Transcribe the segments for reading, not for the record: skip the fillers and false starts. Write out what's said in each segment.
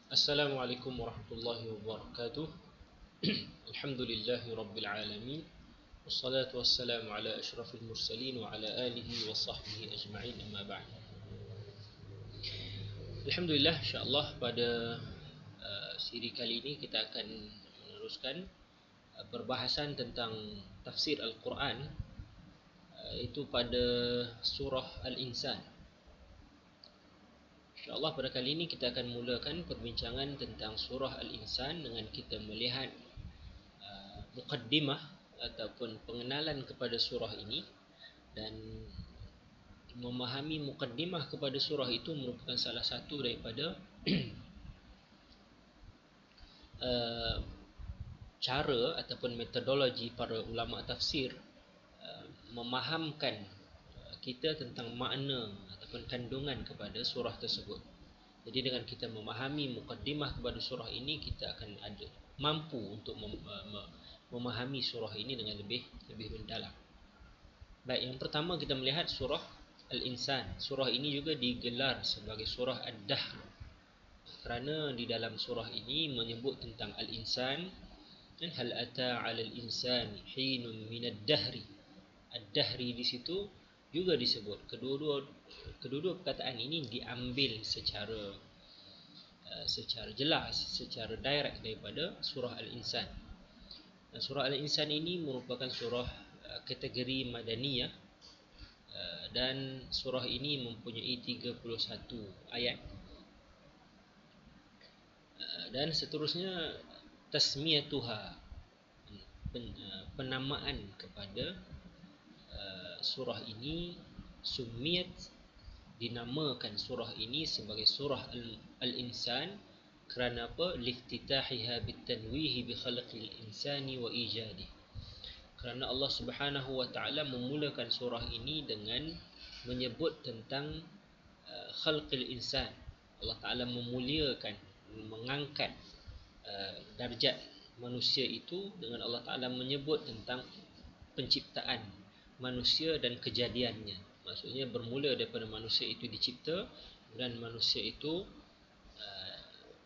Assalamualaikum warahmatullahi wabarakatuh. Alhamdulillahi rabbil alamin. Wassalatu wassalamu ala asyrafil mursalin wa ala alihi wa sahbihi ajma'in, amma ba'd. Alhamdulillah, insyaAllah pada siri kali ini kita akan meneruskan perbahasan tentang tafsir Al-Quran, itu pada surah Al-Insan. InsyaAllah pada kali ini kita akan mulakan perbincangan tentang surah Al-Insan dengan kita melihat muqaddimah ataupun pengenalan kepada surah ini. Dan memahami muqaddimah kepada surah itu merupakan salah satu daripada cara ataupun metodologi para ulama tafsir memahamkan kita tentang makna ataupun kandungan kepada surah tersebut. Jadi dengan kita memahami muqaddimah kepada surah ini, kita akan ada mampu untuk memahami surah ini dengan lebih mendalam. Baik, yang pertama kita melihat surah Al-Insan. Surah ini juga digelar sebagai surah Ad-Dahr kerana di dalam surah ini menyebut tentang Al-Insan. Dan hal ata 'alal insani hinun minad dahri. Ad-Dahri di situ juga disebut. Kedua-dua perkataan ini diambil secara jelas, secara direct daripada surah Al-Insan. Dan surah Al-Insan ini merupakan surah kategori Madaniyah, dan surah ini mempunyai 31 ayat. Dan seterusnya tasmiyatuha, penamaan kepada surah ini, summiyat, dinamakan surah ini sebagai surah Al-Insan kerana apa? Liftitahiha bitanwihi bi khalqil insani wa ijadih. Kerana Allah Subhanahu wa taala memulakan surah ini dengan menyebut tentang khalqil insan. Allah Taala memuliakan, mengangkat darjat manusia itu dengan Allah Taala menyebut tentang penciptaan manusia dan kejadiannya. Maksudnya bermula daripada manusia itu dicipta dan manusia itu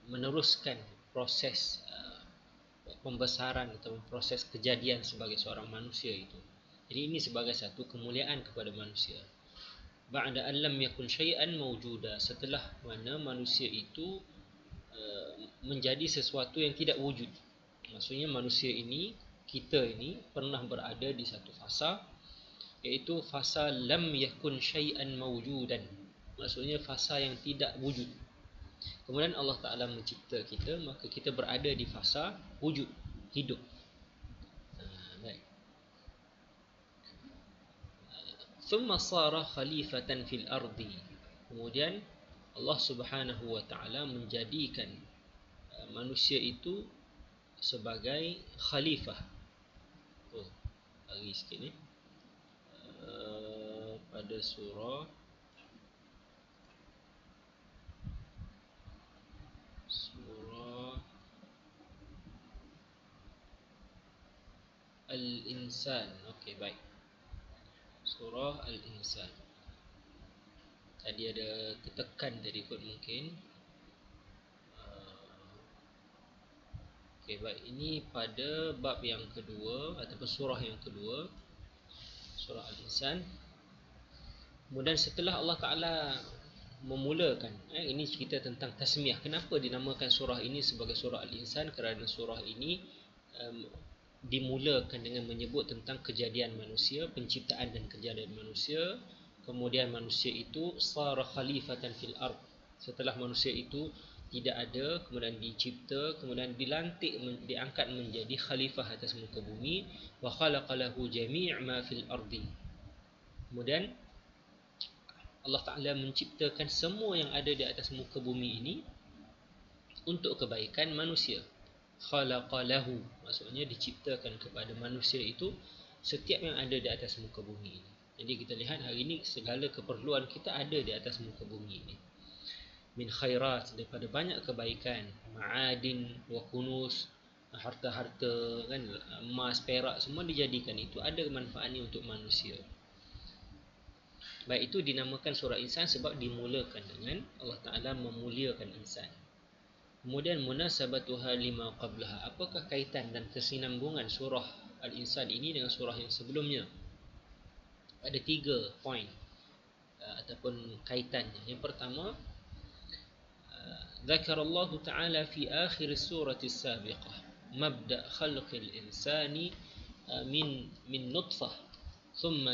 meneruskan proses pembesaran atau proses kejadian sebagai seorang manusia itu. Jadi ini sebagai satu kemuliaan kepada manusia. Ba'da an lam yakun syai'an mawjuda, setelah mana manusia itu menjadi sesuatu yang tidak wujud. Maksudnya manusia ini, kita ini pernah berada di satu fasa, iaitu fasa lam yakun syai'an mawjudan. Maksudnya fasa yang tidak wujud. Kemudian Allah Ta'ala mencipta kita, maka kita berada di fasa wujud, hidup. Baik. Thumma sara khalifatan fil ardi. Kemudian Allah Subhanahu wa taala menjadikan manusia itu sebagai khalifah. Lagi sikit ni. Pada surah Al-Insan. Okey, baik. Surah Al-Insan. Tadi ada tertekan tadi kot mungkin. Okey, baik. Ini pada bab yang kedua ataupun surah yang kedua, surah Al-Insan. Kemudian setelah Allah Ta'ala memulakan, ini cerita tentang tasmiyah. Kenapa dinamakan surah ini sebagai surah Al-Insan? Kerana surah ini dimulakan dengan menyebut tentang kejadian manusia, penciptaan dan kejadian manusia. Kemudian manusia itu sara khalifatan fil ard. Setelah manusia itu tidak ada, kemudian dicipta, kemudian dilantik, diangkat menjadi khalifah atas muka bumi. Wa khalaqalahu jami' ma fil ardi. Kemudian Allah Ta'ala menciptakan semua yang ada di atas muka bumi ini untuk kebaikan manusia. Khalaqalahu, maksudnya diciptakan kepada manusia itu setiap yang ada di atas muka bumi ini. Jadi kita lihat hari ini segala keperluan kita ada di atas muka bumi ini. Min khairat, daripada banyak kebaikan, ma'adin wa kunus, harta-harta kan, emas, perak, semua dijadikan itu ada manfaatnya untuk manusia. Baik, itu dinamakan surah insan sebab dimulakan dengan Allah Ta'ala memuliakan insan. Kemudian munasabatuha lima qablaha. Apakah kaitan dan kesinambungan surah Al-Insan ini dengan surah yang sebelumnya? Ada 3 poin ataupun kaitannya. Yang pertama, ذكر الله تعالى في آخر السورة السابقة مبدأ خلق الإنسان من نطفة ثم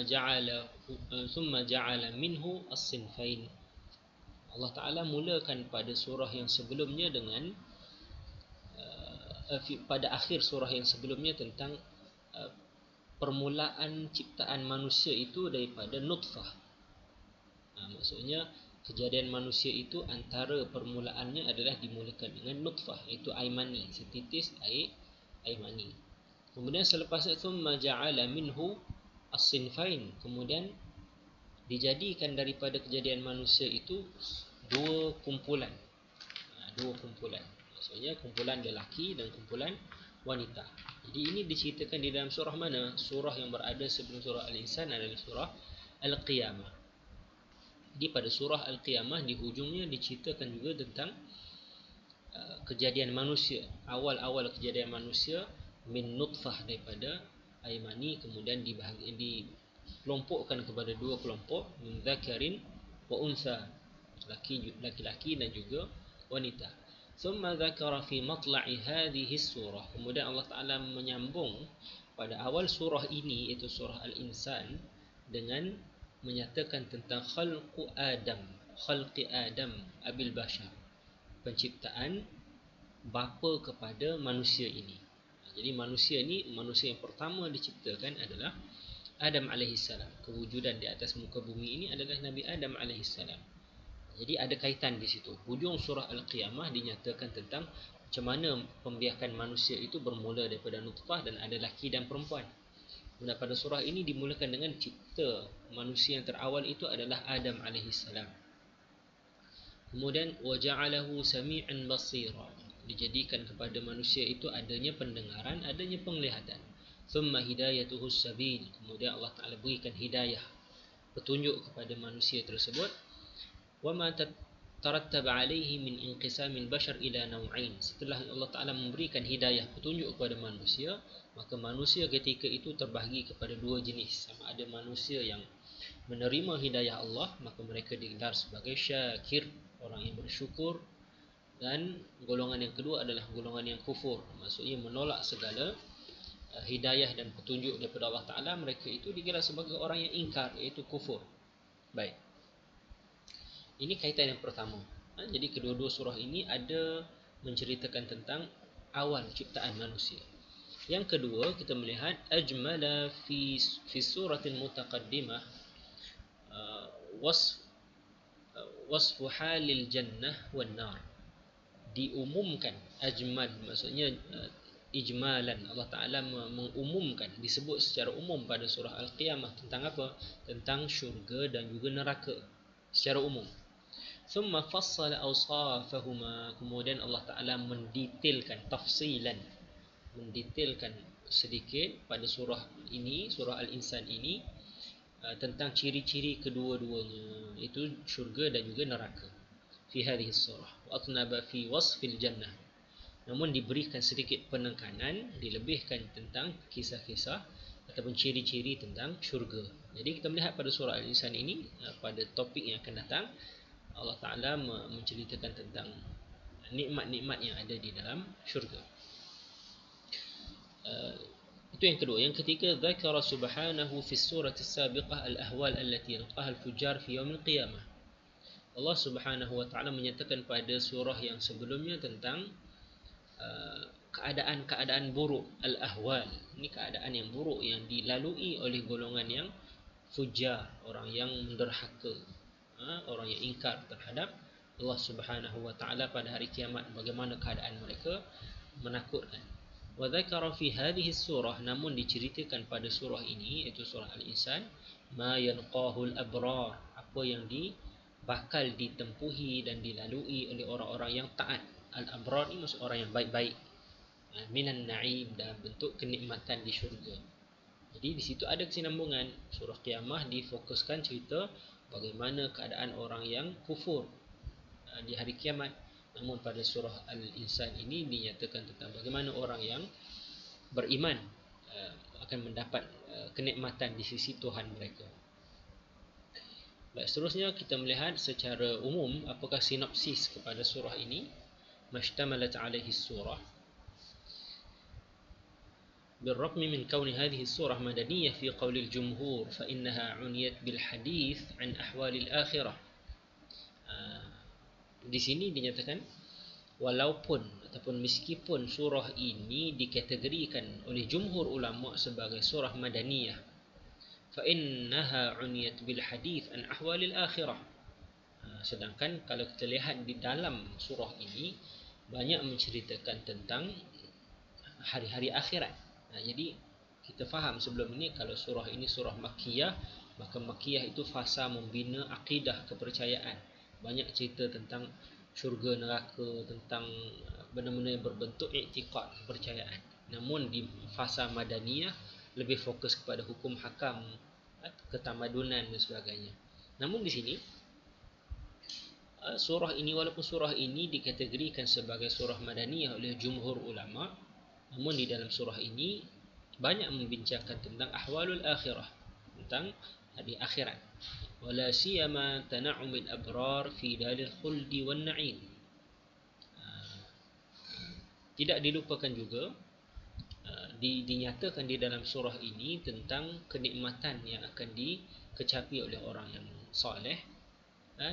جعل منه الصنفين. Allah Ta'ala mulakan pada surah yang sebelumnya dengan pada akhir surah yang sebelumnya tentang permulaan ciptaan manusia itu daripada nutfah. Maksudnya kejadian manusia itu antara permulaannya adalah dimulakan dengan nutfah, iaitu air mani, setitis air mani. Kemudian selepas itu thumma ja'ala minhu as-sinfain, kemudian dijadikan daripada kejadian manusia itu dua kumpulan. Maksudnya kumpulan lelaki dan kumpulan wanita. Jadi ini diceritakan di dalam surah mana? Surah yang berada sebelum surah Al-Insan adalah surah Al-Qiyamah. Di pada surah Al-Qiyamah di hujungnya diceritakan juga tentang kejadian manusia, awal-awal kejadian manusia min nutfah, daripada air mani, kemudian dikelompokkan kepada dua kelompok, min dzakarin wa untha, laki-laki dan juga wanita. Thumma dzakara fi matla'i hadhihi surah, kemudian Allah Ta'ala menyambung pada awal surah ini, iaitu surah Al-Insan, dengan menyatakan tentang khalqi Adam abil bashar, penciptaan bapa kepada manusia ini. Jadi manusia yang pertama diciptakan adalah Adam alaihissalam. Kewujudan di atas muka bumi ini adalah Nabi Adam alaihissalam. Jadi ada kaitan di situ. Hujung surah Al-Qiyamah dinyatakan tentang macam mana pembiakan manusia itu bermula daripada nutfah dan ada laki dan perempuan. Dan pada surah ini dimulakan dengan cipta manusia yang terawal itu adalah Adam alaihissalam. Kemudian waja'alahu sami'an basira, dijadikan kepada manusia itu adanya pendengaran, adanya penglihatan. Thumma hidayatuhu sabil, kemudian Allah Ta'ala berikan hidayah, petunjuk kepada manusia tersebut. Wa ma tarattaba alaihi min inqisamil bashar ila naw'ain, setelah Allah Ta'ala memberikan hidayah, petunjuk kepada manusia, maka manusia ketika itu terbahagi kepada dua jenis. Sama ada manusia yang menerima hidayah Allah, maka mereka digelar sebagai syakir, orang yang bersyukur. Dan golongan yang kedua adalah golongan yang kufur, maksudnya menolak segala hidayah dan petunjuk daripada Allah Ta'ala. Mereka itu digelar sebagai orang yang ingkar, iaitu kufur. Baik, ini kaitan yang pertama. Jadi kedua-dua surah ini ada menceritakan tentang awal ciptaan manusia. Yang kedua, kita melihat ajmala fi suratil mutaqaddimah wasfu halil jannah wan nar. Diumumkan, ajmal maksudnya ijmalan, Allah Ta'ala mengumumkan, disebut secara umum pada surah Al-Qiyamah tentang apa? Tentang syurga dan juga neraka secara umum. Thumma fassala awsafahuma, kemudian Allah Ta'ala mendetailkan, tafsilan, mendetailkan sedikit pada surah ini, surah Al-Insan ini, tentang ciri-ciri kedua-duanya, iaitu syurga dan juga neraka. Fi hadhihi surah wa atnaba fi wasfil jannah, namun diberikan sedikit penekanan, dilebihkan tentang kisah-kisah ataupun ciri-ciri tentang syurga. Jadi kita melihat pada surah Al-Insan ini, pada topik yang akan datang, Allah Ta'ala menceritakan tentang nikmat-nikmat yang ada di dalam syurga. Itu yang kedua. Yang ketiga, dzakara subhanahu fi surati as-sabiqah al-ahwal allati yalqaha al-fujjar fi yaumil qiyamah. Allah Subhanahu wa Ta'ala menyatakan pada surah yang sebelumnya tentang keadaan-keadaan buruk, al-ahwal. Ini keadaan yang buruk yang dilalui oleh golongan yang fujjar, orang yang menderhaka, orang yang ingkar terhadap Allah Subhanahu wa Ta'ala pada hari kiamat. Bagaimana keadaan mereka? Menakutkan. Wa dzakara fi hadhihi surah, namun diceritakan pada surah ini, iaitu surah Al-Insan, ma yanqahu al-abrar, apa yang bakal ditempuhi dan dilalui oleh orang-orang yang taat. Al-abrar ini maksud orang yang baik-baik, minan na'im, dalam bentuk kenikmatan di syurga. Jadi di situ ada kesinambungan. Surah Qiyamah difokuskan cerita bagaimana keadaan orang yang kufur di hari kiamat. Namun pada surah Al-Insan ini dinyatakan tentang bagaimana orang yang beriman akan mendapat kenikmatan di sisi Tuhan mereka. Baik, seterusnya kita melihat secara umum apakah sinopsis kepada surah ini. Mashtamalat alaihi surah. بالرغم من كون هذه السورة مدنية في قول الجمهور فإنها عنيت بالحديث عن أحوال الآخرة. Di sini dinyatakan walaupun ataupun meskipun surah ini dikategorikan oleh jumhur ulama sebagai surah madaniyah, فإنها عنيت بالحديث عن أحوال الآخرة. Sedangkan kalau kita lihat di dalam surah ini banyak menceritakan tentang hari-hari akhirat. Jadi kita faham sebelum ini kalau surah ini surah Makkiyah, maka Makkiyah itu fasa membina akidah kepercayaan. Banyak cerita tentang syurga neraka, tentang benda-benda yang berbentuk i'tiqad, kepercayaan. Namun di fasa Madaniyah lebih fokus kepada hukum hakam, ketamadunan dan sebagainya. Namun di sini surah ini, walaupun surah ini dikategorikan sebagai surah Madaniyah oleh jumhur ulama, namun di dalam surah ini banyak membincangkan tentang ahwalul akhirah, tentang hari akhirat. Wala siyama tana'umil abrar fi dalil khuldi wan na'im. Tidak dilupakan juga dinyatakan di dalam surah ini tentang kenikmatan yang akan dikecapi oleh orang yang soleh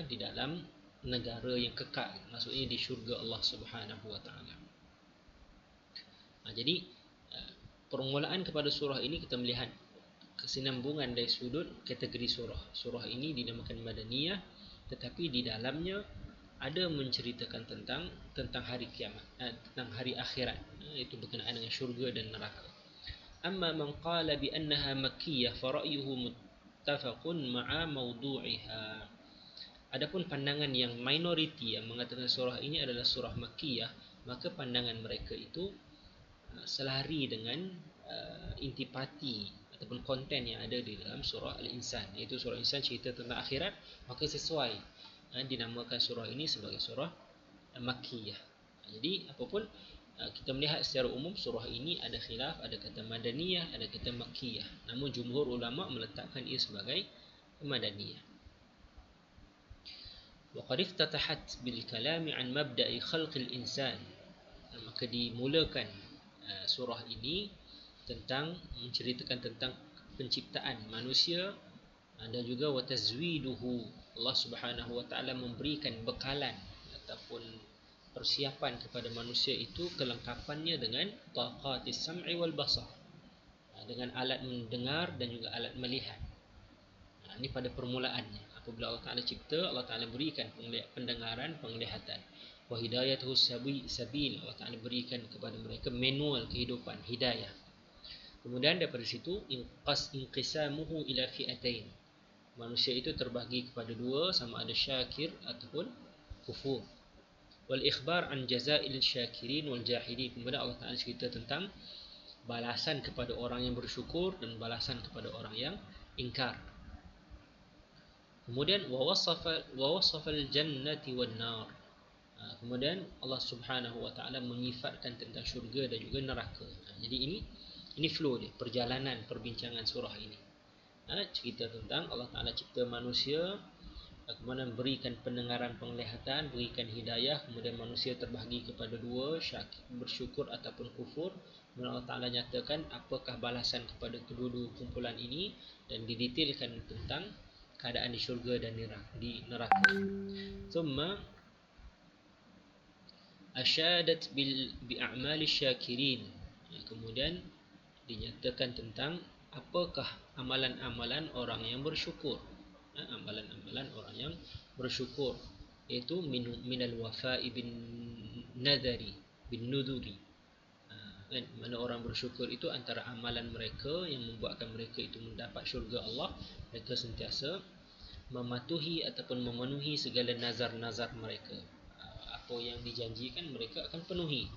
di dalam negara yang kekal, maksudnya di syurga Allah Subhanahu wa taala. Jadi permulaan kepada surah ini kita melihat kesinambungan dari sudut kategori surah. Surah ini dinamakan Madaniyah, tetapi di dalamnya ada menceritakan tentang hari kiamat, tentang hari akhirat, itu berkenaan dengan syurga dan neraka. Amma man qala bi annaha makkiyah fa ra'yuhu muttafaqun ma'a mawdu'iha. Adapun pandangan yang minoriti yang mengatakan surah ini adalah surah Makkiyah, maka pandangan mereka itu selari dengan intipati ataupun konten yang ada di dalam surah Al-Insan. Iaitu surah Al-Insan cerita tentang akhirat, maka sesuai dinamakan surah ini sebagai surah Makkiyah. Jadi apapun kita melihat secara umum surah ini ada khilaf, ada kata Madaniyah, ada kata Makkiyah. Namun jumhur ulama meletakkan ia sebagai Madaniyah. وقد افتتحت بالكلام عن مبدأ خلق الإنسان. Maka dimulakan surah ini tentang menceritakan tentang penciptaan manusia dan juga wa tazwiduhu. Allah Subhanahu wa taala memberikan bekalan ataupun persiapan kepada manusia itu kelengkapannya dengan taqatis sam'i wal basar, dengan alat mendengar dan juga alat melihat. Ini pada permulaannya. Apabila Allah Ta'ala cipta, Allah Ta'ala berikan pendengaran, penglihatan. Wa hidayatuhu sabil, Allah Ta'ala berikan kepada mereka manual kehidupan, hidayah. Kemudian daripada situ inqisamuhu ila fi'atain. Manusia itu terbagi kepada dua, sama ada syakir ataupun kufur. Wal ikhbar an jazail syakirin wal jahilin. Kemudian Allah Ta'ala cerita tentang balasan kepada orang yang bersyukur dan balasan kepada orang yang ingkar. Kemudian wa wasafa al-jannati wan nar. Kemudian Allah Subhanahu wa taala menyifatkan tentang syurga dan juga neraka. Jadi ini flow dia, perjalanan perbincangan surah ini. Cerita tentang Allah Taala cipta manusia, kemudian berikan pendengaran, penglihatan, berikan hidayah, kemudian manusia terbahagi kepada dua, syakir, bersyukur ataupun kufur. Kemudian Allah Taala nyatakan apakah balasan kepada kedua-dua kumpulan ini dan didetailkan tentang keadaan di syurga dan di neraka. Thumma asyadat bi'a'mali syakirin. Kemudian dinyatakan tentang apakah amalan-amalan orang yang bersyukur. Amalan-amalan orang yang bersyukur, iaitu minal wafa'i bin nadari bin nuduri. Mana orang bersyukur itu antara amalan mereka yang membuatkan mereka itu mendapat syurga Allah, mereka sentiasa mematuhi ataupun memenuhi segala nazar-nazar mereka. Apa yang dijanjikan mereka akan penuhi.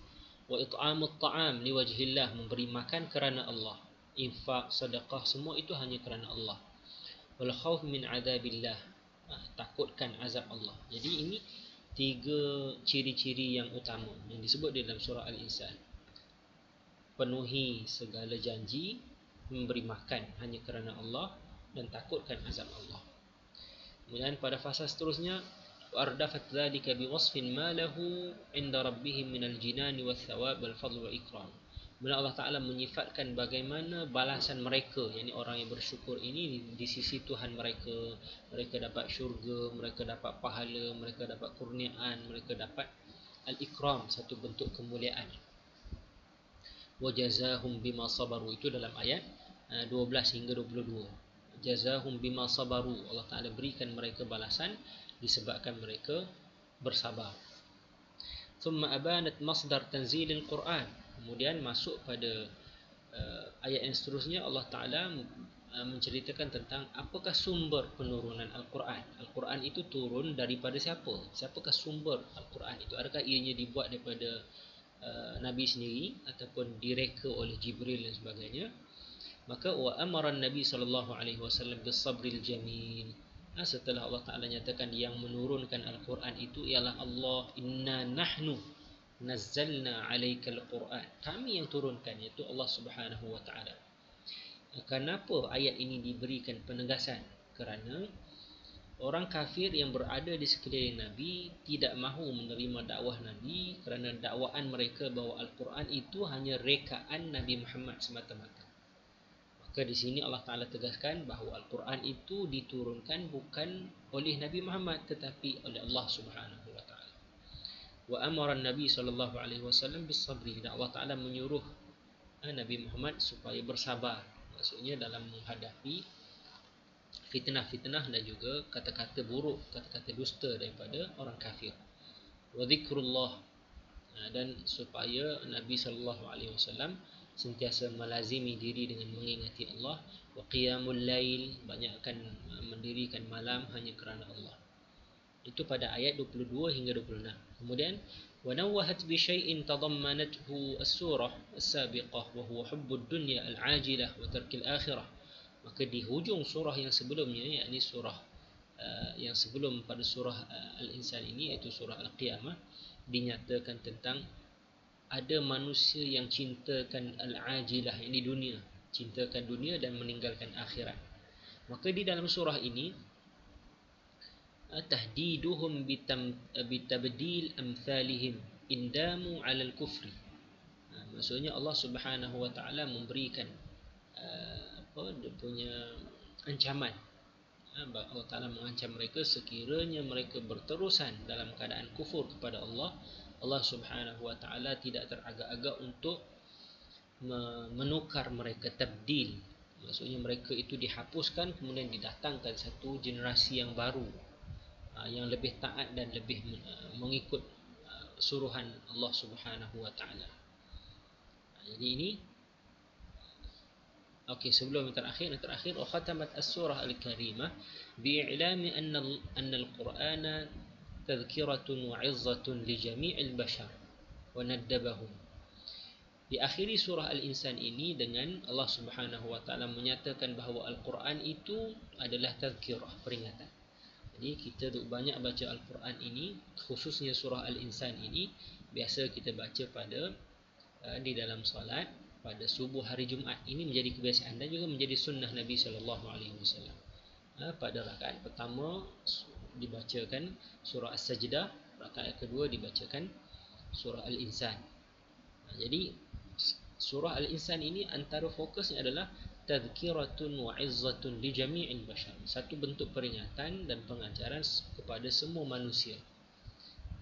Wa it'amut ta'am liwajhillah, memberi makan kerana Allah. Infak, sedekah, semua itu hanya kerana Allah. Wal khauf min adzabillah, takutkan azab Allah. Jadi ini 3 ciri-ciri yang utama yang disebut di dalam surah Al-Insan. Penuhi segala janji, memberi makan hanya kerana Allah, dan takutkan azab Allah. Kemudian pada fasa seterusnya, وَأَرْدَفَتْ ذَلِكَ بِوَصْفٍ مَا لَهُ عِنْدَ رَبِّهِمْ مِنَ الْجِنَانِ وَالثَّوَابِ وَالْفَضْلِ وَالْإِكْرَامِ. Kemudian Allah Ta'ala menyifatkan bagaimana balasan mereka, yakni orang yang bersyukur ini di sisi Tuhan mereka. Mereka dapat syurga, mereka dapat pahala, mereka dapat kurniaan, mereka dapat al-ikram, satu bentuk kemuliaan. وَجَزَاهُمْ بِمَا صَبَرُوا, itu dalam ayat 12 hingga 22. Jazahum bima sabaru, Allah Ta'ala berikan mereka balasan disebabkan mereka bersabar. Thumma abanat masdar tanzilil Quran. Kemudian masuk pada ayat yang seterusnya, Allah Ta'ala menceritakan tentang apakah sumber penurunan Al-Quran. Al-Quran itu turun daripada siapa? Siapakah sumber Al-Quran itu? Adakah ianya dibuat daripada Nabi sendiri ataupun direka oleh Jibril dan sebagainya? Maka wa amara Nabi sallallahu alaihi wasallam bis sabril jamil. Setelah Allah Taala nyatakan yang menurunkan Al-Quran itu ialah Allah, inna nahnu nazzalna alaikal Quran, kami yang turunkan, iaitu Allah Subhanahu wa taala. Kenapa ayat ini diberikan penegasan? Kerana orang kafir yang berada di sekeliling Nabi tidak mahu menerima dakwah Nabi kerana dakwaan mereka bahawa Al-Quran itu hanya rekaan Nabi Muhammad semata-mata. Maka di sini Allah Ta'ala tegaskan bahawa Al-Quran itu diturunkan bukan oleh Nabi Muhammad tetapi oleh Allah Subhanahu wa taala. Wa amara Nabi sallallahu alaihi wasallam bis sabri. Allah Ta'ala menyuruh Nabi Muhammad supaya bersabar. Maksudnya dalam menghadapi fitnah-fitnah dan juga kata-kata buruk, kata-kata dusta daripada orang kafir. Wa dzikrullah, dan supaya Nabi sallallahu alaihi wasallam sentiasa melazimi diri dengan mengingati Allah. Wa qiyamul lail, banyakkan mendirikan malam hanya kerana Allah. Itu pada ayat 22 hingga 26. Kemudian wa nawwahat bi syai'in tadammanathu as-surah as-sabiqah wa huwa hubbud dunya al-ajilah wa tarkil akhirah. Maka di hujung surah yang sebelumnya, yakni surah yang sebelum pada surah Al-Insan ini, iaitu surah Al-Qiyamah, dinyatakan tentang ada manusia yang cintakan al-ajilah, ini dunia, cintakan dunia dan meninggalkan akhirat. Maka di dalam surah ini tahdiduhum bitabdil amthalihim indamu 'alal kufri. Maksudnya Allah Subhanahu wa taala memberikan dia punya ancaman. Allah Ta'ala mengancam mereka sekiranya mereka berterusan dalam keadaan kufur kepada Allah, Allah Subhanahu wa taala tidak teragak-agak untuk menukar mereka, tabdil. Maksudnya mereka itu dihapuskan, kemudian didatangkan satu generasi yang baru, yang lebih taat dan lebih mengikut suruhan Allah Subhanahu wa taala. Jadi ini sebelum yang terakhir wa khatamat as-surah al-karimah bi'ilami anna al-Qur'ana tadhkiratun wa 'izzatun li jami'il bashar wa naddabahum. Diakhiri surah Al-Insan ini dengan Allah Subhanahu wa taala menyatakan bahawa Al-Quran itu adalah tazkirah, peringatan. Jadi kita banyak baca Al-Quran ini, khususnya surah Al-Insan ini biasa kita baca pada di dalam solat pada subuh hari Jumaat. Ini menjadi kebiasaan dan juga menjadi sunnah Nabi sallallahu alaihi wasallam. Pada rakaat pertama dibacakan surah As-Sajdah, rakaat kedua dibacakan surah Al-Insan. Jadi surah Al-Insan ini antara fokusnya adalah tadhkiratun wa 'izzatun li jami'il bashar, satu bentuk peringatan dan pengajaran kepada semua manusia.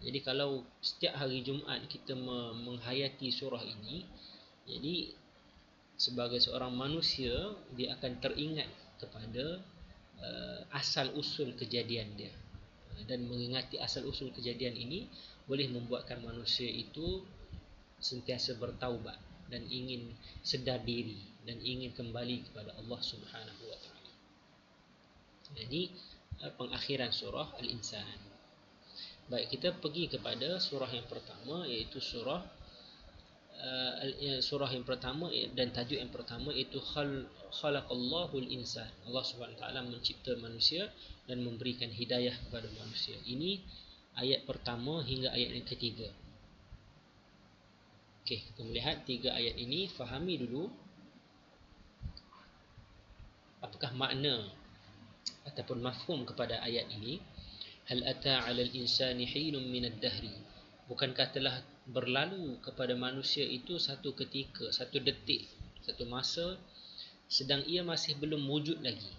Jadi kalau setiap hari Jumaat kita menghayati surah ini, jadi sebagai seorang manusia dia akan teringat kepada asal usul kejadian dia, dan mengingati asal usul kejadian ini boleh membuatkan manusia itu sentiasa bertaubat dan ingin sedar diri dan ingin kembali kepada Allah Subhanahu wa taala. Jadi pengakhiran surah Al-Insan. Baik, kita pergi kepada surah yang pertama, iaitu surah surah yang pertama dan tajuk yang pertama iaitu khalaqallahul insan. Allah Subhanahu Wa Taala mencipta manusia dan memberikan hidayah kepada manusia. Ini ayat pertama hingga ayat yang ketiga. Okey, kita melihat 3 ayat ini, fahami dulu apakah makna ataupun mafhum kepada ayat ini. Hal ata 'alal insani hinun minad dahri. Bukankah telah berlalu kepada manusia itu satu ketika, satu detik, satu masa sedang ia masih belum wujud lagi.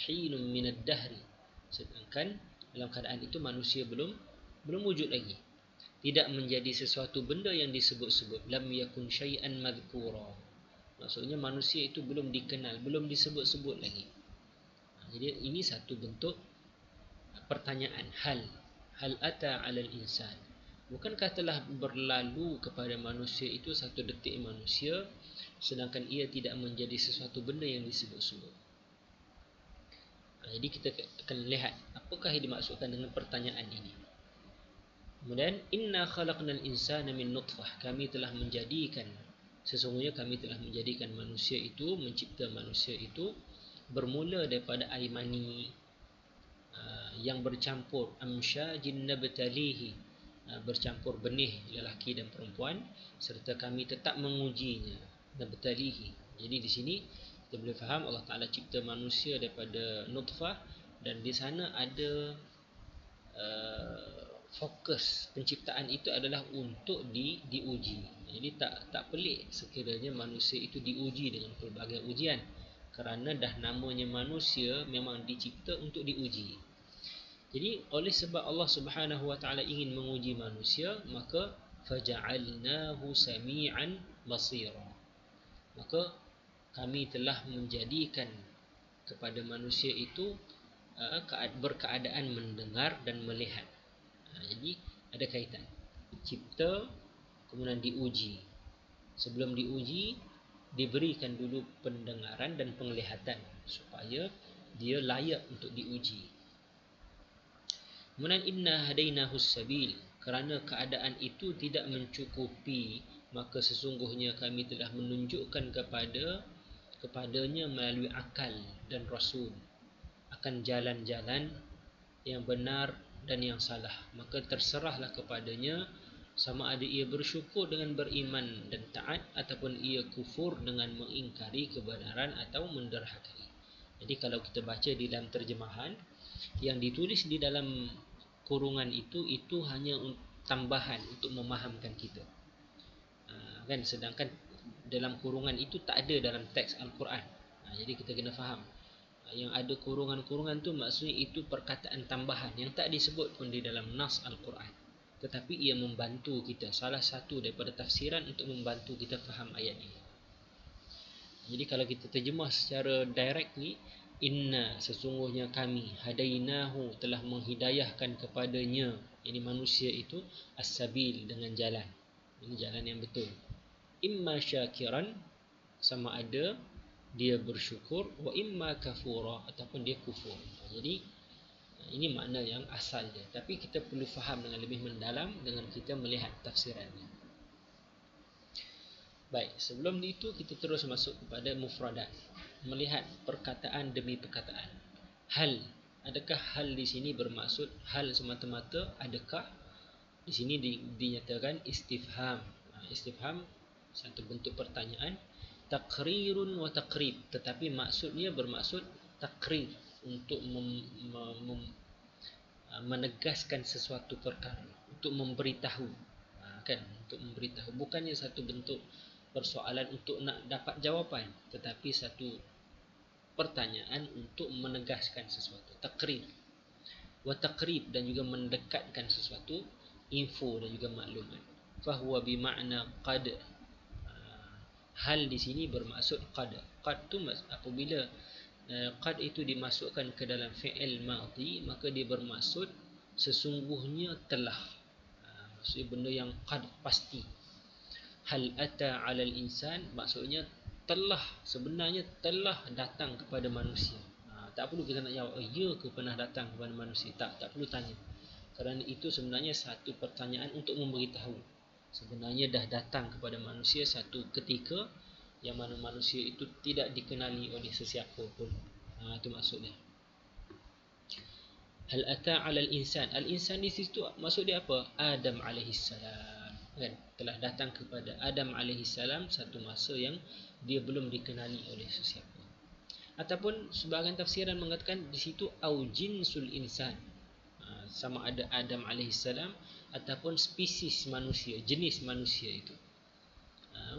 Hinun minad dahri. Sedangkan dalam keadaan itu manusia belum wujud lagi. Tidak menjadi sesuatu benda yang disebut-sebut. Lam yakun syai'an madhkura. Maksudnya manusia itu belum dikenal, belum disebut-sebut lagi. Jadi ini satu bentuk pertanyaan. Hal ata 'alal insan. Bukankah telah berlalu kepada manusia itu satu detik manusia sedangkan ia tidak menjadi sesuatu benda yang disebut-sebut. Jadi kita akan lihat apakah yang dimaksudkan dengan pertanyaan ini. Kemudian inna khalaqnal insana min nutfah. Sesungguhnya kami telah menjadikan manusia itu, mencipta manusia itu bermula daripada air mani yang bercampur amsyajin nabtalihi, bercampur benih lelaki dan perempuan, serta kami tetap mengujinya, nabtalihi. Jadi di sini kita boleh faham Allah Taala cipta manusia daripada nutfah dan di sana ada fokus penciptaan itu adalah untuk diuji. Jadi tak pelik sekiranya manusia itu diuji dengan pelbagai ujian, kerana dah namanya manusia memang dicipta untuk diuji. Jadi oleh sebab Allah Subhanahu Wa Taala ingin menguji manusia, maka faja'alnahu sami'an basira. Maka kami telah menjadikan kepada manusia itu berkeadaan mendengar dan melihat. Jadi ada kaitan cipta kemudian diuji. Sebelum diuji diberikan dulu pendengaran dan penglihatan supaya dia layak untuk diuji. Kemudian inna hadainahus sabil. Kerana keadaan itu tidak mencukupi, maka sesungguhnya kami telah menunjukkan kepadanya melalui akal dan rasul akan jalan-jalan yang benar dan yang salah. Maka terserahlah kepadanya sama ada ia bersyukur dengan beriman dan taat ataupun ia kufur dengan mengingkari kebenaran atau menderhakai. Jadi kalau kita baca di dalam terjemahan, yang ditulis di dalam kurungan itu hanya tambahan untuk memahamkan kita. Kan, sedangkan dalam kurungan itu tak ada dalam teks Al-Quran. Jadi kita kena faham. Yang ada kurungan-kurungan tu maksudnya itu perkataan tambahan yang tak disebut pun di dalam nas Al-Quran. Tetapi ia membantu kita, salah satu daripada tafsiran untuk membantu kita faham ayat ini. Jadi kalau kita terjemah secara directly, inna sesungguhnya kami hadainahu telah menghidayahkan kepadanya, ini manusia itu as-sabil dengan jalan. Ini jalan yang betul. Imma syakiran, sama ada dia bersyukur, wa imma kafura, ataupun dia kufur. Jadi ini makna yang asal dia, tapi kita perlu faham dengan lebih mendalam dengan kita melihat tafsirannya. Baik, sebelum itu kita terus masuk kepada mufradat, melihat perkataan demi perkataan. Hal, adakah hal di sini bermaksud hal semata-mata? Adakah di sini dinyatakan istifham. Istifham satu bentuk pertanyaan, takrirun wa takrib, tetapi maksudnya bermaksud takrir, untuk menegaskan sesuatu perkara, untuk memberitahu, kan, untuk memberitahu. Bukannya satu bentuk persoalan untuk nak dapat jawapan, tetapi satu pertanyaan untuk menegaskan sesuatu, takrir wa takrib, dan juga mendekatkan sesuatu info dan juga maklumat. Fahuwa bimakna qad. Hal di sini bermaksud qad. Qad tu apabila qad itu dimasukkan ke dalam fi'il madhi, maka dia bermaksud sesungguhnya telah. Maksudnya benda yang qad, pasti. Hal ata 'alal insan maksudnya telah, sebenarnya telah datang kepada manusia. Tak perlu kita nak jawab, ya ke pernah datang kepada manusia. Tak perlu tanya. Kerana itu sebenarnya satu pertanyaan untuk memberitahu. Sebenarnya dah datang kepada manusia satu ketika yang mana manusia itu tidak dikenali oleh sesiapa pun. Itu maksudnya. Hal ata 'ala al-insan. Al-insan di situ maksud dia apa? Adam alaihissalam. Kan? Telah datang kepada Adam alaihissalam satu masa yang dia belum dikenali oleh sesiapa. Ataupun sebahagian tafsiran mengatakan di situ au jinsul insan. Sama ada Adam alaihissalam ataupun spesies manusia, jenis manusia itu.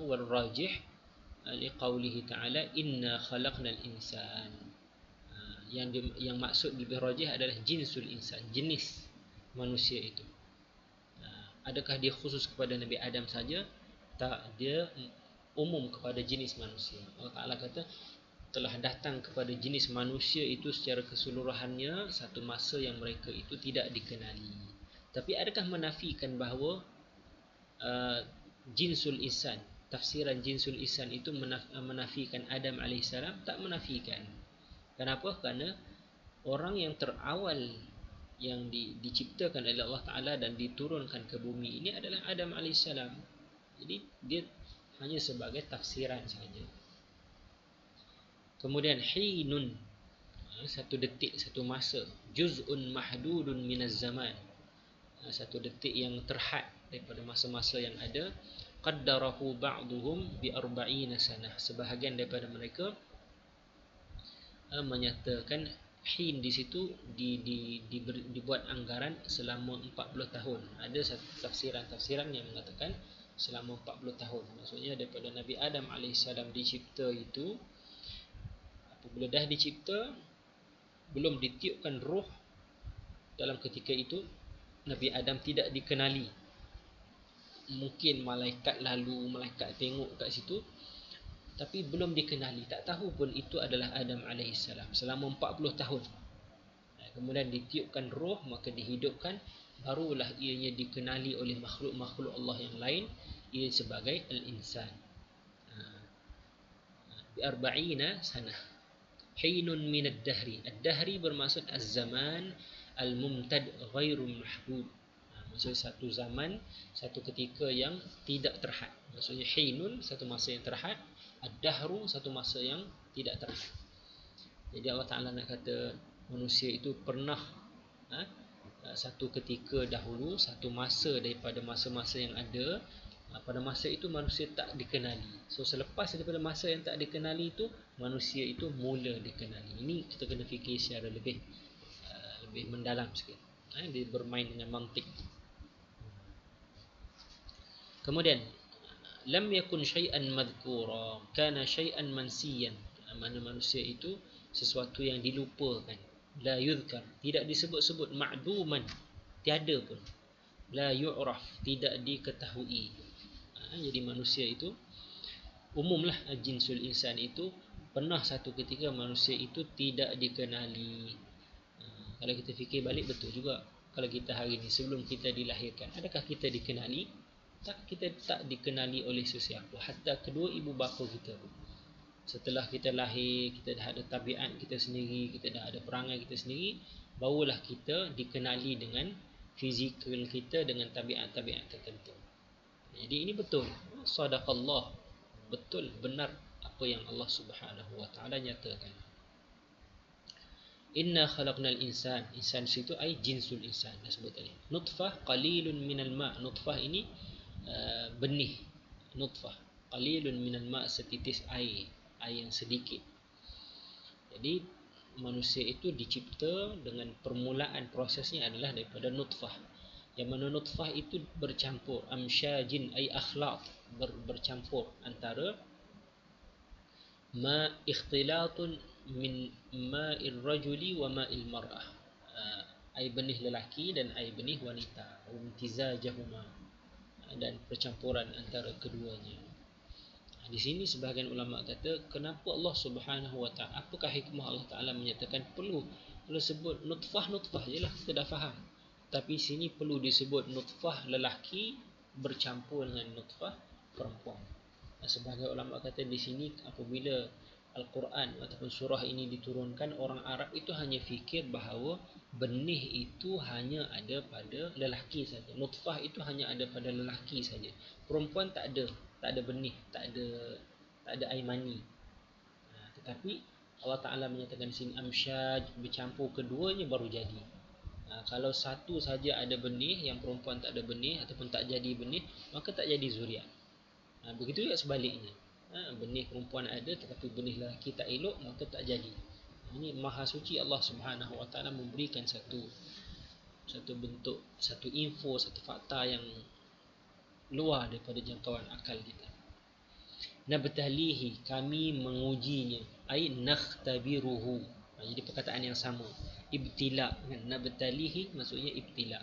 Wal rajih liqaulihi ta'ala inna khalaqnal insan. Yang maksud lebih rajih adalah jinsul insan, jenis manusia itu. Adakah dia khusus kepada Nabi Adam saja? Tak, dia umum kepada jenis manusia. Allah Ta'ala kata telah datang kepada jenis manusia itu secara keseluruhannya satu masa yang mereka itu tidak dikenali. Tapi adakah menafikan bahawa jinsul insan, tafsiran jinsul insan itu menafikan Adam alaihissalam? Tak menafikan. Kenapa? Kerana orang yang terawal yang diciptakan oleh Allah Ta'ala dan diturunkan ke bumi ini adalah Adam alaihissalam. Jadi dia hanya sebagai tafsiran saja. Kemudian hinun, satu detik, satu masa. Juz'un mahdudun minaz zaman, satu detik yang terhad daripada masa-masa yang ada. Qaddarahu ba'duhum bi 40 sanah. Sebahagian daripada mereka menyatakan hin di situ dibuat anggaran selama 40 tahun. Ada satu tafsiran yang mengatakan selama 40 tahun. Maksudnya daripada Nabi Adam alaihissalam dicipta itu, apabila dah dicipta, belum ditiupkan roh dalam ketika itu, Nabi Adam tidak dikenali. Mungkin malaikat lalu, malaikat tengok kat situ, tapi belum dikenali, tak tahu pun itu adalah Adam alaihissalam selama 40 tahun. Kemudian ditiupkan roh, maka dihidupkan, barulah ianya dikenali oleh makhluk-makhluk Allah yang lain, ia sebagai al-insan. Bi 40 sanah. Hinun min ad-dahri. Ad-dahri bermaksud az-zaman al-mumtad ghairu mahbub. Maksudnya satu zaman, satu ketika yang tidak terhad. Maksudnya hinun, satu masa yang terhad. Ad-dahru, satu masa yang tidak terhad. Jadi Allah Ta'ala nak kata manusia itu pernah satu ketika dahulu, satu masa daripada masa-masa yang ada. Pada masa itu manusia tak dikenali. So selepas daripada masa yang tak dikenali itu, manusia itu mula dikenali. Ini kita kena fikir secara lebih mendalam sikit. Dia bermain dengan mantik. Kemudian lam yakun syai'an madhkura, kana syai'an mansiyan. Mana manusia itu sesuatu yang dilupakan. La yuzkar, tidak disebut-sebut. Ma'duman, tiada pun. La yu'raf, tidak diketahui. Jadi manusia itu umumlah, jinsul insan itu pernah satu ketika manusia itu tidak dikenali. Kalau kita fikir balik, betul juga. Kalau kita hari ini sebelum kita dilahirkan, adakah kita dikenali? Tak, kita tak dikenali oleh sesiapa, hatta kedua ibu bapa kita pun. Setelah kita lahir, kita dah ada tabiat kita sendiri, kita dah ada perangai kita sendiri, barulah kita dikenali dengan fizikal kita, dengan tabiat-tabiat tertentu. Jadi ini betul, sadaqallah, betul, benar apa yang Allah Subhanahu wa taala nyatakan. Inna khalaqnal insan, insan situ ai jinsul insan, dah sebut tadi. Nutfah qalilun minal ma', nutfah ini benih, nutfah qalilun minal ma', setitis air yang sedikit. Jadi manusia itu dicipta dengan permulaan prosesnya adalah daripada nutfah. Yang mana nutfah itu bercampur, amsyajin ay akhlaq, bercampur antara ma ikhtilatun min ma'ir rajuli wa ma'il mar'ah, air benih lelaki dan air benih wanita, umtizajahuma, dan percampuran antara keduanya. Di sini sebahagian ulama kata, kenapa Allah Subhanahu wa taala, apakah hikmah Allah Taala menyatakan perlu sebut nutfah je lah, kita dah faham. Tapi sini perlu disebut nutfah lelaki bercampur dengan nutfah perempuan. Sebahagian ulama kata di sini apabila Al-Quran ataupun surah ini diturunkan, orang Arab itu hanya fikir bahawa benih itu hanya ada pada lelaki saja. Nutfah itu hanya ada pada lelaki saja. Perempuan tak ada benih, tak ada air mani. Tetapi Allah Ta'ala menyatakan di sini amsyaj, bercampur keduanya baru jadi. Kalau satu saja ada benih, yang perempuan tak ada benih ataupun tak jadi benih, maka tak jadi zuriat. Begitu juga sebaliknya. Benih perempuan ada tetapi benih lelaki tak elok, maka tak jadi. Ini maha suci Allah Subhanahu Wa Ta'ala memberikan satu bentuk, satu info, satu fakta yang luar daripada jangkauan akal kita. Nabtalihi, kami mengujinya, ai nakhtabiruhu. Jadi perkataan yang sama. Ibtila, nabtalihi maksudnya ibtila.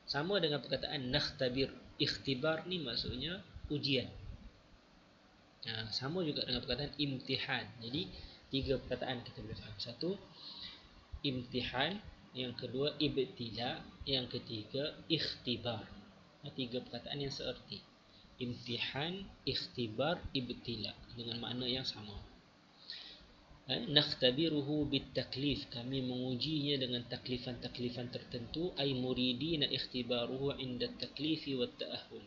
Sama dengan perkataan nakhtabir. Ikhtibar ni maksudnya ujian. Sama juga dengan perkataan imtihan. Jadi 3 perkataan kita boleh faham. Satu, imtihan. Yang kedua, ibtila. Yang ketiga, ikhtibar. 3 perkataan yang seerti. Imtihan, ikhtibar, ibtila, dengan makna yang sama. Nakhtabiruhu bitaklif, kami mengujinya dengan taklifan-taklifan tertentu. Ay muridina ikhtibaruhu inda taklifi wa ta'ahul,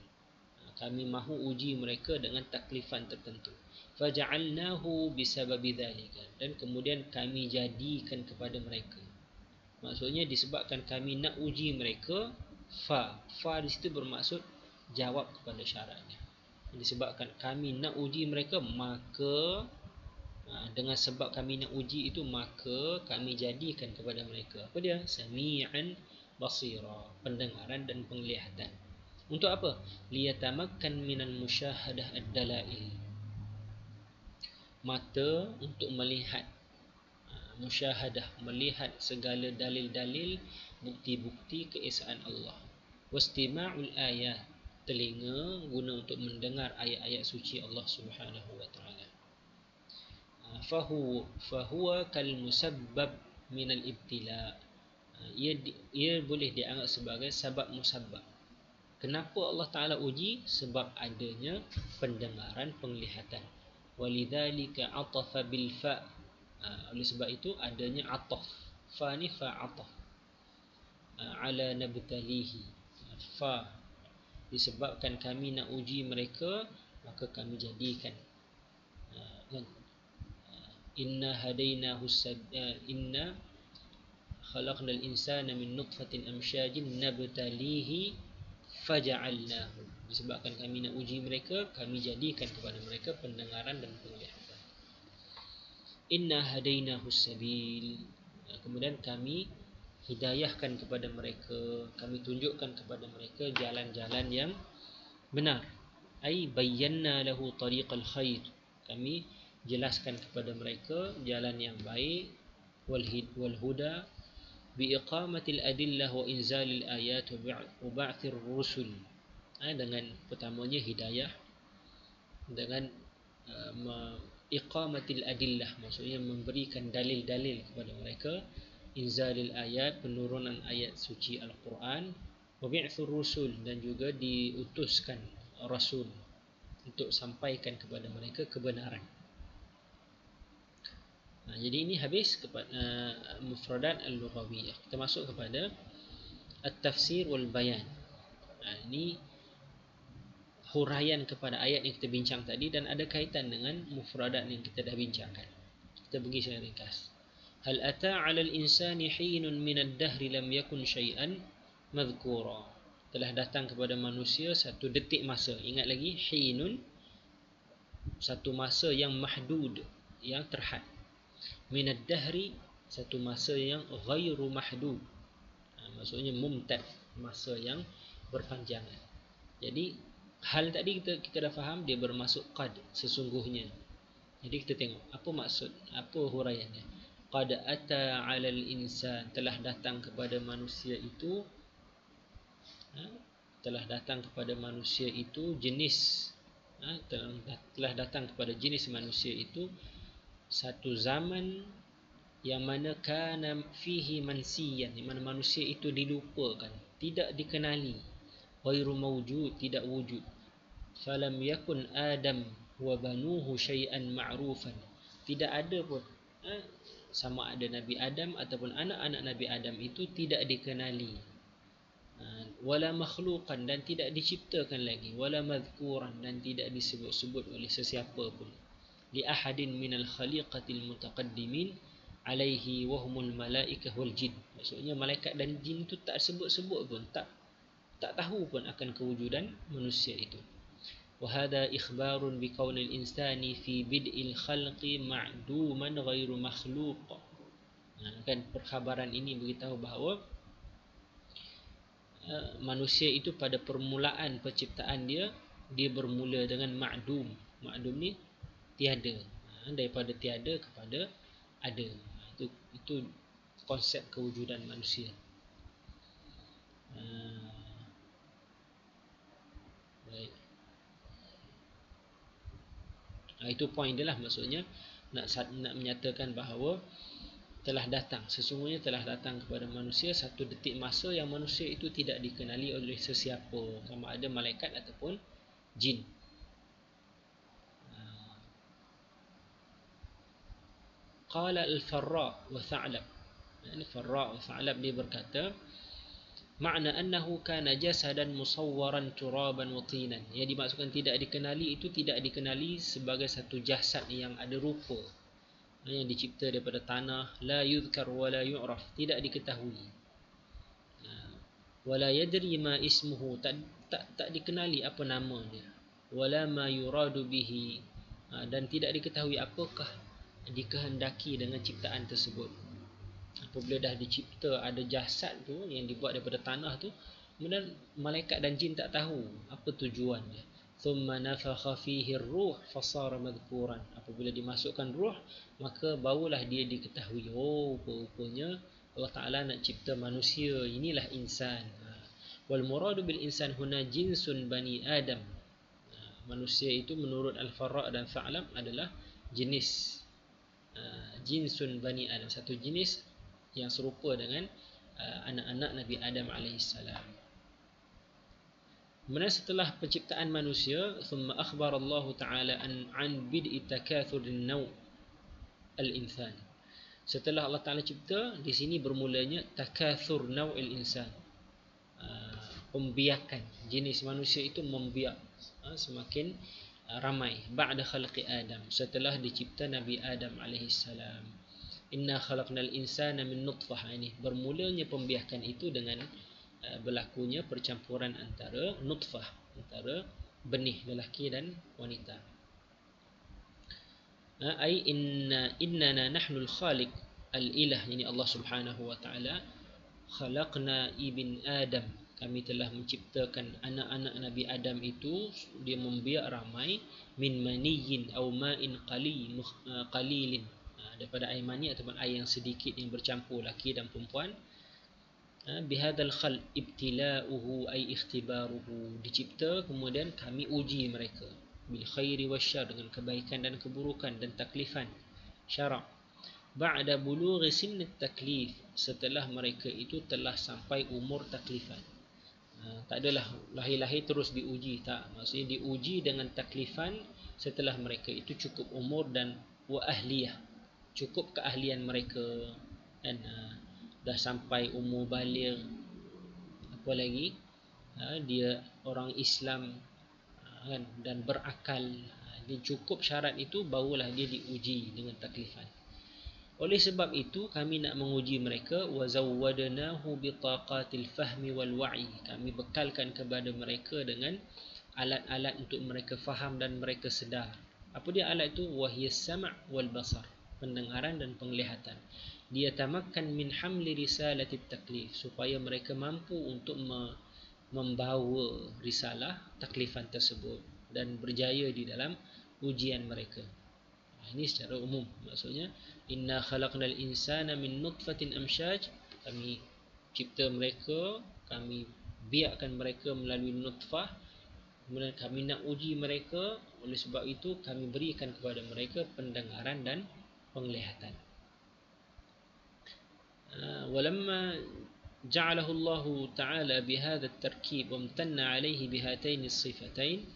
kami mahu uji mereka dengan taklifan tertentu. Faja'alnahu bisababi dhalika, dan kemudian kami jadikan kepada mereka. Maksudnya disebabkan kami nak uji mereka, fa di situ bermaksud jawab kepada syaratnya. Disebabkan kami nak uji mereka, maka dengan sebab kami nak uji itu, maka kami jadikan kepada mereka apa dia? Sami'an basira, pendengaran dan penglihatan. Untuk apa? Liyatamakkan minal musyahadah ad-dalail, mata untuk melihat, musyahadah, melihat segala dalil-dalil, bukti-bukti keesaan Allah. Wastima'ul ayat, telinga guna untuk mendengar ayat-ayat suci Allah Subhanahu wa taala. Fahuwa kal musabbab min al ibtila, ia boleh dianggap sebagai sebab musabbab. Kenapa Allah Taala uji? Sebab adanya pendengaran, penglihatan. Walidzalika atafa bil fa, oleh sebab itu adanya ataf. Fa ni fa ataf ala nabtalihi. Fa, disebabkan kami nak uji mereka, maka kami jadikan. Inna hadainahu inna khalaqnal insana min nutfatin amsyajin nabtalihi faja'alnahu. Disebabkan kami nak uji mereka, kami jadikan kepada mereka pendengaran dan penglihatan. Inna hadainahu sabil, kemudian kami hidayahkan kepada mereka, kami tunjukkan kepada mereka jalan-jalan yang benar. Ai bayyana lahu tariqal khair, kami jelaskan kepada mereka jalan yang baik. Wal huda biiqamatil adillah wa inzalil ayat wa ba'thir rusul. Dengan pertamanya hidayah, dengan iqamatil adillah, maksudnya memberikan dalil-dalil kepada mereka. Inzalil ayat, penurunan ayat suci Al-Quran. Wa ba'thir rusul, dan juga diutuskan rasul untuk sampaikan kepada mereka kebenaran. Jadi ini habis kepada mufradat al-lughawiyah. Kita masuk kepada at-tafsir wal bayan. Ini huraian kepada ayat yang kita bincang tadi dan ada kaitan dengan mufradat yang kita dah bincangkan. Kita pergi secara ringkas. Hal ata 'alal insani hinun min ad-dahri lam yakun syai'an madhkura. Telah datang kepada manusia satu detik masa. Ingat lagi, hinun, satu masa yang mahdud, yang terhad. Minad dahri, satu masa yang ghairu mahdud, maksudnya mumtad, masa yang berpanjangan. Jadi hal tadi kita dah faham, dia bermaksud qad, sesungguhnya. Jadi kita tengok apa maksud, apa huraiannya. Qad ata 'alal insan, telah datang kepada manusia itu, telah datang kepada manusia itu jenis, telah datang kepada jenis manusia itu satu zaman yang mana kana fihi mansiyan, di mana manusia itu dilupakan, tidak dikenali. Ghairu mawjud, tidak wujud. Falam yakun Adam wa banuhu syai'an ma'rufan, Tidak ada pun sama ada Nabi Adam ataupun anak-anak Nabi Adam itu tidak dikenali, wala makhluqan, dan tidak diciptakan lagi, wala madhkuran, dan tidak disebut-sebut oleh sesiapa pun, li ahadin minal khaliqatil mutaqaddimin alaihi wahumul malaikah wal jin. Maksudnya malaikat dan jin itu tak sebut-sebut pun, tak tahu pun akan kewujudan manusia itu. وهذا إخبار بكون الإنسان في بدء الخلق معدوما غير مخلوق. Kan perkhabaran ini beritahu bahawa manusia itu pada permulaan penciptaan dia bermula dengan ma'dum. Ma'dum ni tiada, daripada tiada kepada ada. Itu konsep kewujudan manusia. Baik. Itu poin dia lah, maksudnya nak menyatakan bahawa sesungguhnya telah datang kepada manusia satu detik masa yang manusia itu tidak dikenali oleh sesiapa, sama ada malaikat ataupun jin. Qala al-Farra wa Tha'lab. Farra wa Tha'lab dia berkata, makna annahu kana jasadan musawwaran turaban wa tinan. Yang dimaksudkan tidak dikenali itu tidak dikenali sebagai satu jasad yang ada rupa, yang dicipta daripada tanah, la yuzkar wa la yu'raf, tidak diketahui, wala yadri ma ismuhu, tak dikenali apa nama dia, wala ma yuradu bihi, dan tidak diketahui apakah dikehendaki dengan ciptaan tersebut. Apabila dah dicipta ada jasad tu yang dibuat daripada tanah tu, kemudian malaikat dan jin tak tahu apa tujuan dia. Thumma nafakha fihi ar-ruh fasara madhkuran. Apabila dimasukkan ruh, maka barulah dia diketahui, rupanya Allah Taala nak cipta manusia, inilah insan. Wal muradu bil insan huna jinsun bani Adam. Manusia itu menurut Al-Farra dan Tha'lab adalah jenis jinsun bani Adam, satu jenis yang serupa dengan anak-anak Nabi Adam alaihissalam. Kemudian setelah penciptaan manusia, thumma akhbar Allah Taala an bid'i takathur an-naw' al-insan. Setelah Allah Taala cipta, di sini bermulanya takathur naw'il insan, pembiakan jenis manusia itu membiak, semakin ramai. Ba'da khalqi Adam, setelah dicipta Nabi Adam alaihissalam. Inna khalaqnal insana min nutfah. Ini bermulanya pembiakan itu dengan berlakunya percampuran antara nutfah, antara benih lelaki dan wanita. Ai innana nahnul khaliq al-ilah, yani Allah Subhanahu wa taala, khalaqna ibn Adam, kami telah menciptakan anak-anak Nabi Adam itu, dia membiak ramai, min maniyyin aw ma'in qalilin, daripada air mani ataupun air yang sedikit yang bercampur laki dan perempuan. Bihadzal khalq ibtila'uhu ay ikhtibaruhu, dicipta kemudian kami uji mereka, bil khairi wasyarr, dengan kebaikan dan keburukan, dan taklifan syarak. Ba'da bulughi sinnit taklif, setelah mereka itu telah sampai umur taklifan. Tak adalah lahir-lahir terus diuji, tak, maksudnya diuji dengan taklifan setelah mereka itu cukup umur dan wa ahliyah, cukup keahlian mereka, dan dah sampai umur baligh, apa lagi, dia orang Islam, kan, dan berakal. Dia cukup syarat itu, barulah dia diuji dengan taklifan. Oleh sebab itu kami nak menguji mereka, wa zawwadnahu bitaqatil fahmi wal wa'i, kami bekalkan kepada mereka dengan alat-alat untuk mereka faham dan mereka sedar. Apa dia alat itu? Wahiyas sam' wal basar, pendengaran dan penglihatan. Dia tamakkan min hamli risalatit taklif, supaya mereka mampu untuk membawa risalah taklifan tersebut dan berjaya di dalam ujian mereka. Ini secara umum, maksudnya inna khalaqnal insana min nutfatin amsyaj, kami cipta mereka, kami biakkan mereka melalui nutfah, kemudian kami nak uji mereka. Oleh sebab itu kami berikan kepada mereka pendengaran dan penglihatan. Walamma ja'alahu Allah Ta'ala bihadha at-tarkib wamtanna alayhi bihatayn as-sifatain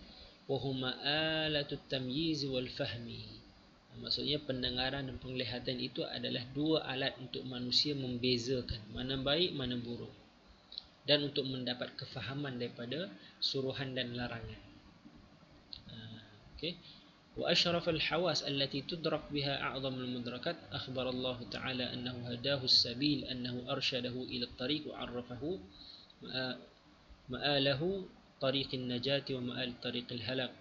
wa huma alatu at-tamyiz wal fahmi. Maksudnya pendengaran dan penglihatan itu adalah dua alat untuk manusia membezakan mana baik mana buruk, dan untuk mendapat kefahaman daripada suruhan dan larangan. Okay. وأشرف الحواس التي تدرك بها أعظم المدركات أخبر الله تعالى أنه هداه السبيل أنه أرشده إلى الطريق وعرفه مآله طريق النجاة ومآل طريق الهلاك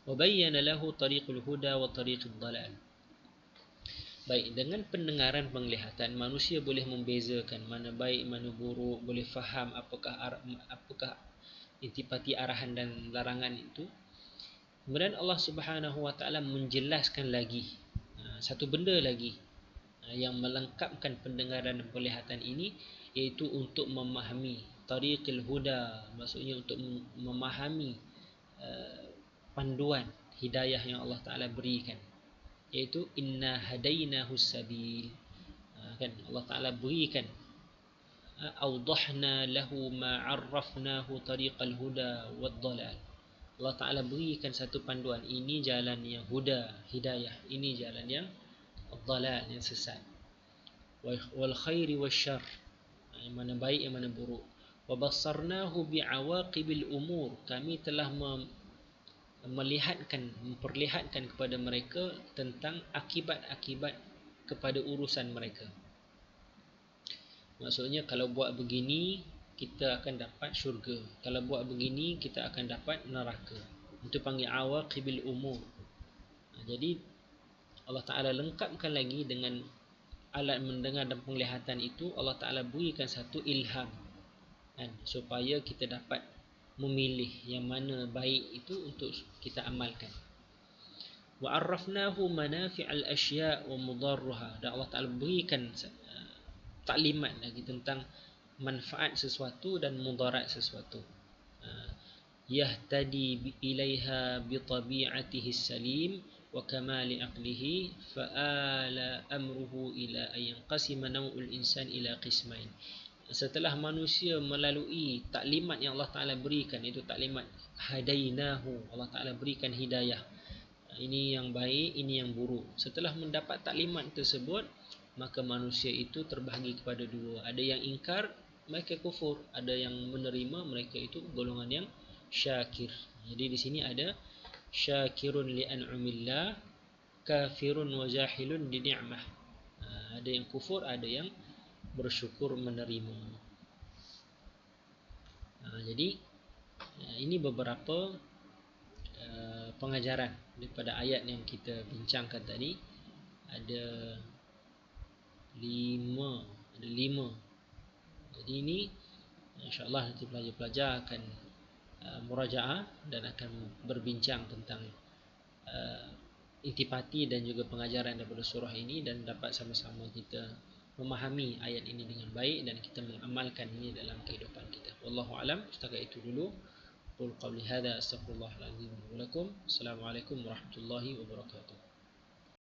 وبين له طريق الهدى وطريق الضلال. Baik, dengan pendengaran penglihatan manusia boleh membezakan mana baik mana buruk, boleh faham apakah intipati arahan dan larangan itu. Kemudian Allah Subhanahu wa taala menjelaskan lagi satu benda lagi yang melengkapkan pendengaran dan penglihatan ini, iaitu untuk memahami tariqil huda, maksudnya untuk memahami panduan hidayah yang Allah Taala berikan, iaitu inna hadainahu sabil. Kan Allah Taala berikan awdahna lahu ma 'arrafnahu tariqal huda wad dalal. Allah Taala berikan satu panduan, ini jalan yang huda, hidayah, ini jalan yang dalal, yang sesat. Wal khairi wasyarr, yang mana baik yang mana buruk. Wa bassarnahu bi'awaqibil umur, kami telah memperlihatkan kepada mereka tentang akibat-akibat kepada urusan mereka. Maksudnya kalau buat begini kita akan dapat syurga, kalau buat begini kita akan dapat neraka. Itu panggil awaqibil umur. Jadi Allah Ta'ala lengkapkan lagi dengan alat mendengar dan penglihatan itu. Allah Ta'ala berikan satu ilham kan, supaya kita dapat memilih yang mana baik itu untuk kita amalkan. Wa arrafnahu manafi'al asya' wa mudarruha, dan Allah Ta'ala berikan taklimat lagi tentang manfaat sesuatu dan mudarat sesuatu. Yahtadi ilaiha bi tabi'atihi salim wa kamali aqlihi fa'ala amruhu ila ayyan qasima naw'ul insan ila qismain. Setelah manusia melalui taklimat yang Allah Ta'ala berikan, itu taklimat hadainahu, Allah Ta'ala berikan hidayah, ini yang baik, ini yang buruk. Setelah mendapat taklimat tersebut, maka manusia itu terbahagi kepada dua. Ada yang ingkar, mereka kufur. Ada yang menerima, mereka itu golongan yang syakir. Jadi di sini ada syakirun li an'umillah, kafirun wa jahilun li ni'mah. Ada yang kufur, ada yang bersyukur menerima. Jadi ini beberapa pengajaran daripada ayat yang kita bincangkan tadi. Ada lima. Jadi ini insya-Allah nanti pelajar-pelajar akan murajaah dan akan berbincang tentang intipati dan juga pengajaran daripada surah ini, dan dapat sama-sama kita memahami ayat ini dengan baik dan kita mengamalkan ini dalam kehidupan kita. Wallahu alam. Setakat itu dulu. Qul qawli hadza astaghfirullahal azim wa lakum. Assalamualaikum warahmatullahi wabarakatuh.